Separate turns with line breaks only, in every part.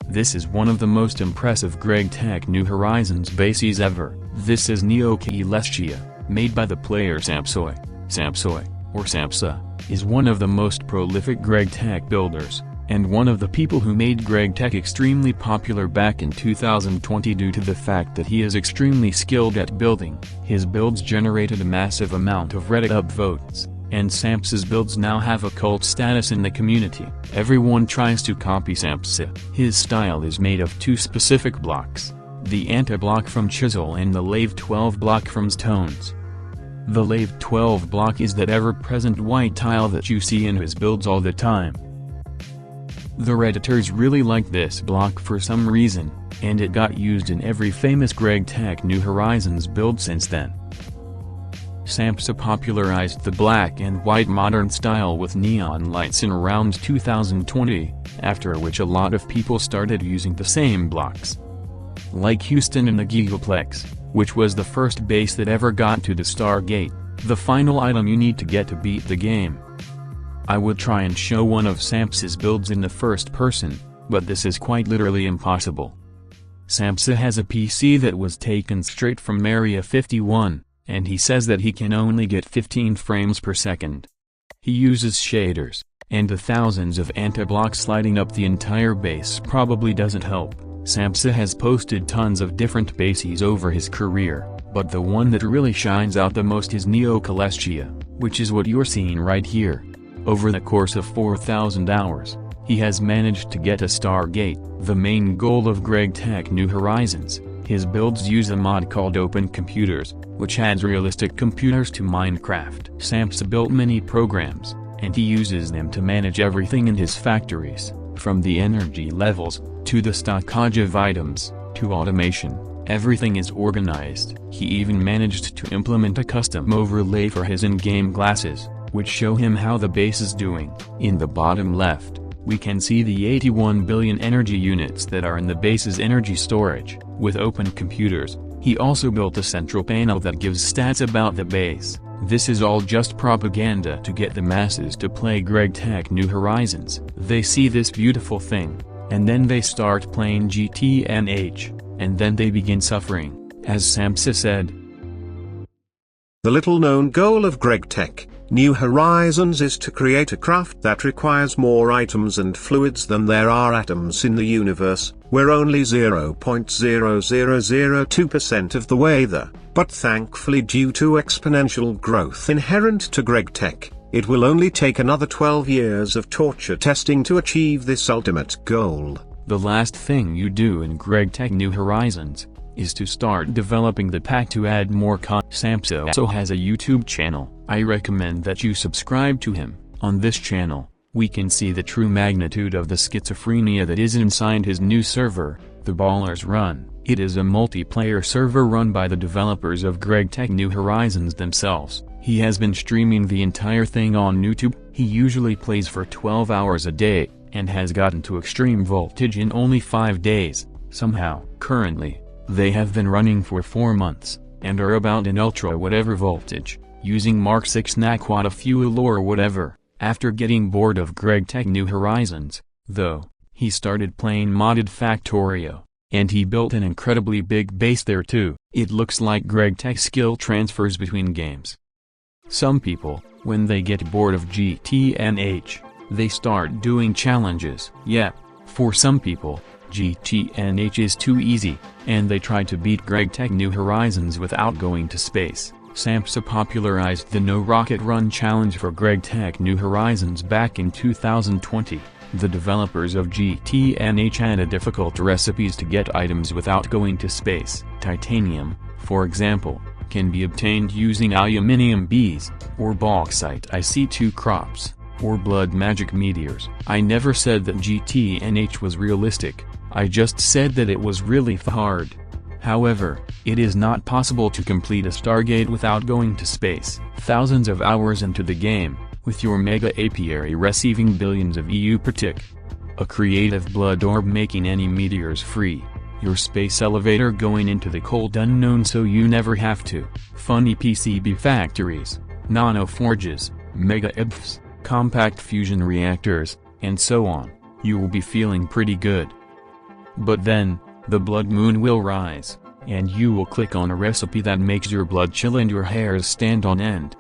This is one of the most impressive GregTech New Horizons bases ever. This is Neo Celestia, made by the player SAMPSA'S. SAMPSA'S, or SAMPSA, is one of the most prolific GregTech builders, and one of the people who made GregTech extremely popular back in 2020 due to the fact that he is extremely skilled at building. His builds generated a massive amount of Reddit upvotes, and SAMPSA'S builds now have a cult status in the community. Everyone tries to copy SAMPSA. His style is made of two specific blocks, the anti-block from Chisel and the Lave 12 block from Stones. The Lave 12 block is that ever-present white tile that you see in his builds all the time. The Redditors really like this block for some reason, and it got used in every famous GregTech New Horizons build since then. SAMPSA popularized the black and white modern style with neon lights in around 2020, after which a lot of people started using the same blocks. Like Houston and the Gigaplex, which was the first base that ever got to the Stargate, the final item you need to get to beat the game. I would try and show one of SAMPSA'S builds in the first person, but this is quite literally impossible. SAMPSA has a PC that was taken straight from Area 51. And he says that he can only get 15 frames per second. He uses shaders, and the thousands of anti-blocks lighting up the entire base probably doesn't help. SAMPSA has posted tons of different bases over his career, but the one that really shines out the most is Neo Celestia, which is what you're seeing right here. Over the course of 4,000 hours, he has managed to get a Stargate, the main goal of GregTech New Horizons. His builds use a mod called Open Computers, which adds realistic computers to Minecraft. SAMPSA built many programs, and he uses them to manage everything in his factories, from the energy levels, to the stockage of items, to automation. Everything is organized. He even managed to implement a custom overlay for his in-game glasses, which show him how the base is doing. In the bottom left, we can see the 81 billion energy units that are in the base's energy storage. With Open Computers, he also built a central panel that gives stats about the base. This is all just propaganda to get the masses to play GregTech New Horizons. They see this beautiful thing, and then they start playing GTNH, and then they begin suffering, as SAMPSA said.
The little-known goal of GregTech New Horizons is to create a craft that requires more items and fluids than there are atoms in the universe. We're only 0.0002% of the way there, but thankfully due to exponential growth inherent to GregTech, it will only take another 12 years of torture testing to achieve this ultimate goal.
The last thing you do in GregTech New Horizons is to start developing the pack to add more content. SAMPSA also has a YouTube channel. I recommend that you subscribe to him. On this channel, we can see the true magnitude of the schizophrenia that is inside his new server, The Ballers Run. It is a multiplayer server run by the developers of GregTech New Horizons themselves. He has been streaming the entire thing on YouTube. He usually plays for 12 hours a day, and has gotten to extreme voltage in only 5 days, somehow. Currently, they have been running for 4 months, and are about an ultra whatever voltage, using Mark 6 Naquata fuel or whatever. After getting bored of GregTech New Horizons, though, he started playing modded Factorio, and he built an incredibly big base there too. It looks like GregTech skill transfers between games. Some people, when they get bored of GTNH, they start doing challenges. Yeah, for some people, GTNH is too easy, and they try to beat GregTech New Horizons without going to space. SAMPSA popularized the No Rocket Run challenge for GregTech New Horizons back in 2020. The developers of GTNH added difficult recipes to get items without going to space. Titanium, for example, can be obtained using aluminium bees, or bauxite IC2 crops, or blood magic meteors. I never said that GTNH was realistic, I just said that it was really hard. However, it is not possible to complete a Stargate without going to space. Thousands of hours into the game, with your mega apiary receiving billions of EU per tick. A creative blood orb making any meteors free. Your space elevator going into the cold unknown so you never have to. Funny PCB factories, nano forges, mega IBFs, compact fusion reactors, and so on. You will be feeling pretty good. But then, the blood moon will rise, and you will click on a recipe that makes your blood chill and your hairs stand on end.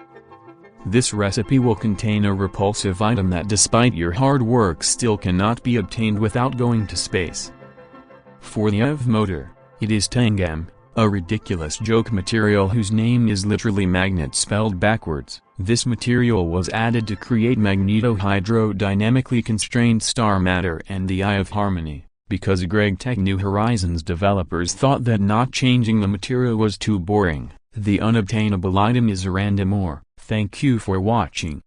This recipe will contain a repulsive item that despite your hard work still cannot be obtained without going to space. For the EV motor, it is tangam, a ridiculous joke material whose name is literally magnet spelled backwards. This material was added to create magneto-hydrodynamically constrained star matter and the Eye of Harmony, because GregTech New Horizons developers thought that not changing the material was too boring. The unobtainable item is a random ore. Thank you for watching.